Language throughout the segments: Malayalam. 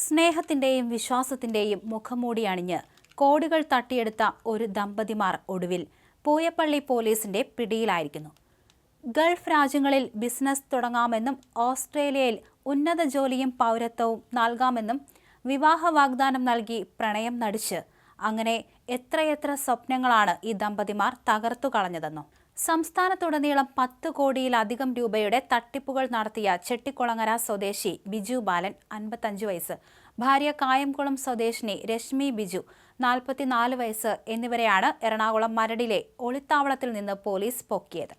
സ്നേഹത്തിന്റെയും വിശ്വാസത്തിന്റെയും മുഖംമൂടി അണിഞ്ഞ് കോടികൾ തട്ടിയെടുത്ത ഒരു ദമ്പതിമാർ ഒടുവിൽ പൂയപ്പള്ളി പോലീസിന്റെ പിടിയിലായിരിക്കുന്നു. ഗൾഫ് രാജ്യങ്ങളിൽ ബിസിനസ് തുടങ്ങാമെന്നും ഓസ്ട്രേലിയയിൽ ഉന്നത ജോലിയും പൗരത്വവും നൽകാമെന്നും വിവാഹ വാഗ്ദാനം നൽകി പ്രണയം നടിച്ച് അങ്ങനെ എത്രയെത്ര സ്വപ്നങ്ങളാണ് ഈ ദമ്പതിമാർ തകർത്തു കളഞ്ഞതെന്നോ. സംസ്ഥാനത്തുടനീളം 10 കോടിയിലധികം രൂപയുടെ തട്ടിപ്പുകൾ നടത്തിയ ചെട്ടിക്കുളങ്ങര സ്വദേശി ബിജു ബാലൻ 55 വയസ്സ്, ഭാര്യ കായംകുളം സ്വദേശിനി രശ്മി ബിജു 44 വയസ്സ് എന്നിവരെയാണ് എറണാകുളം മരടിലെ ഒളിത്താവളത്തിൽ നിന്ന് പോലീസ് പൊക്കിയത്.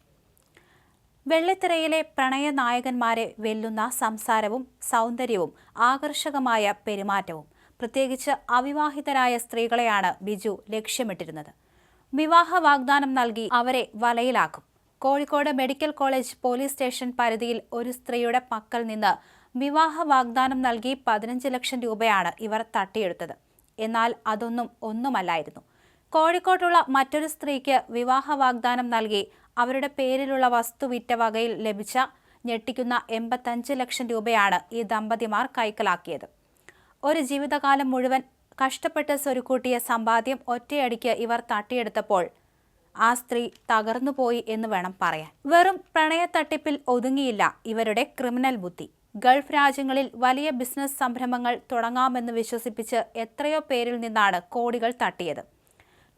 വെള്ളിത്തിരയിലെ പ്രണയ നായകന്മാരെ വെല്ലുന്ന സംസാരവും സൗന്ദര്യവും ആകർഷകമായ പെരുമാറ്റവും പ്രത്യേകിച്ച് അവിവാഹിതരായ സ്ത്രീകളെയാണ് ബിജു ലക്ഷ്യമിട്ടിരുന്നത്. വിവാഹ വാഗ്ദാനം നൽകി അവരെ വലയിലാക്കും. Kozhikode medical college police station പരിധിയിൽ ഒരു സ്ത്രീയുടെ പക്കൽ നിന്ന് വിവാഹ വാഗ്ദാനം നൽകി 15 ലക്ഷം രൂപയാണ് ഇവർ തട്ടിയെടുത്തത്. എന്നാൽ അതൊന്നും ഒന്നുമല്ലായിരുന്നു. കോഴിക്കോട്ടുള്ള മറ്റൊരു സ്ത്രീക്ക് വിവാഹ വാഗ്ദാനം നൽകി അവരുടെ പേരിലുള്ള വസ്തു വിറ്റ വകയിൽ ലഭിച്ച ഞെട്ടിക്കുന്ന 85 ലക്ഷം രൂപയാണ് ഈ ദമ്പതിമാർ കൈക്കലാക്കിയത്. ഒരു ജീവിതകാലം മുഴുവൻ കഷ്ടപ്പെട്ട് സ്വരുക്കൂട്ടിയ സമ്പാദ്യം ഒറ്റയടിക്ക് ഇവർ തട്ടിയെടുത്തപ്പോൾ ആ സ്ത്രീ തകർന്നുപോയി എന്ന് വേണം പറയാൻ. വെറും പ്രണയ തട്ടിപ്പിൽ ഒതുങ്ങിയില്ല ഇവരുടെ ക്രിമിനൽ ബുദ്ധി. ഗൾഫ് രാജ്യങ്ങളിൽ വലിയ ബിസിനസ് സംരംഭങ്ങൾ തുടങ്ങാമെന്ന് വിശ്വസിപ്പിച്ച് എത്രയോ പേരിൽ നിന്നാണ് കോടികൾ തട്ടിയത്.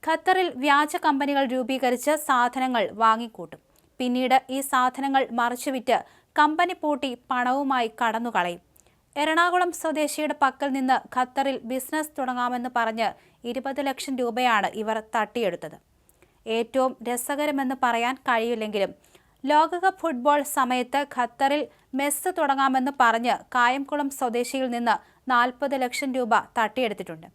ഖത്തറിൽ വ്യാജ കമ്പനികൾ രൂപീകരിച്ച് സാധനങ്ങൾ വാങ്ങിക്കൂട്ടും. പിന്നീട് ഈ സാധനങ്ങൾ മറിച്ചുവിറ്റ് കമ്പനി പൂട്ടി പണവുമായി കടന്നുകളയും. എറണാകുളം സ്വദേശിയുടെ പക്കൽ നിന്ന് ഖത്തറിൽ ബിസിനസ് തുടങ്ങാമെന്ന് പറഞ്ഞ് 20 ലക്ഷം രൂപയാണ് ഇവർ തട്ടിയെടുത്തത്. ഏറ്റവും രസകരമെന്ന് പറയാൻ കഴിയില്ലെങ്കിലും ലോകകപ്പ് ഫുട്ബോൾ സമയത്ത് ഖത്തറിൽ മെസ്സ് തുടങ്ങാമെന്ന് പറഞ്ഞ് കായംകുളം സ്വദേശിയിൽ നിന്ന് 40 ലക്ഷം രൂപ തട്ടിയെടുത്തിട്ടുണ്ട്.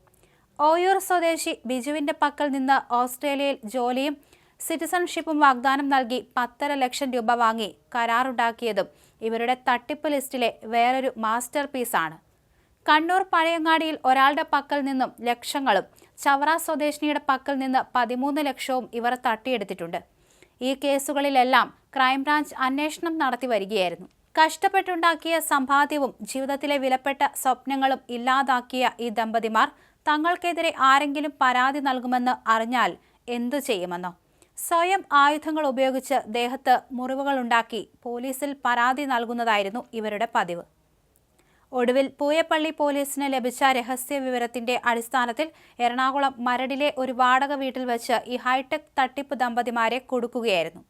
ഓയൂർ സ്വദേശി ബിജുവിന്റെ പക്കൽ നിന്ന് ഓസ്ട്രേലിയയിൽ ജോലിയും സിറ്റിസൺഷിപ്പും വാഗ്ദാനം നൽകി 10.5 ലക്ഷം രൂപ വാങ്ങി കരാറുണ്ടാക്കിയതും ഇവരുടെ തട്ടിപ്പ് ലിസ്റ്റിലെ വേറൊരു മാസ്റ്റർ പീസാണ്. കണ്ണൂർ പഴയങ്ങാടിയിൽ ഒരാളുടെ പക്കൽ നിന്നും ലക്ഷങ്ങളും ചവറ സ്വദേശിനിയുടെ പക്കൽ നിന്ന് 13 ലക്ഷവും ഇവർ തട്ടിയെടുത്തിട്ടുണ്ട്. ഈ കേസുകളിലെല്ലാം ക്രൈംബ്രാഞ്ച് അന്വേഷണം നടത്തി വരികയായിരുന്നു. കഷ്ടപ്പെട്ടുണ്ടാക്കിയ സമ്പാദ്യവും ജീവിതത്തിലെ വിലപ്പെട്ട സ്വപ്നങ്ങളും ഇല്ലാതാക്കിയ ഈ ദമ്പതിമാർ തങ്ങൾക്കെതിരെ ആരെങ്കിലും പരാതി നൽകുമെന്ന് അറിഞ്ഞാൽ എന്തു ചെയ്യുമെന്നോ. സ്വയം ആയുധങ്ങൾ ഉപയോഗിച്ച് ദേഹത്ത് മുറിവുകളുണ്ടാക്കി പോലീസിൽ പരാതി നൽകുന്നതായിരുന്നു ഇവരുടെ പതിവ്. ഒടുവിൽ പൂയപ്പള്ളി പോലീസിന് ലഭിച്ച രഹസ്യ വിവരത്തിന്റെ അടിസ്ഥാനത്തിൽ എറണാകുളം മരടിലെ ഒരു വാടക വീട്ടിൽ വെച്ച് ഈ ഹൈടെക് തട്ടിപ്പ് ദമ്പതിമാരെ കുടുക്കുകയായിരുന്നു.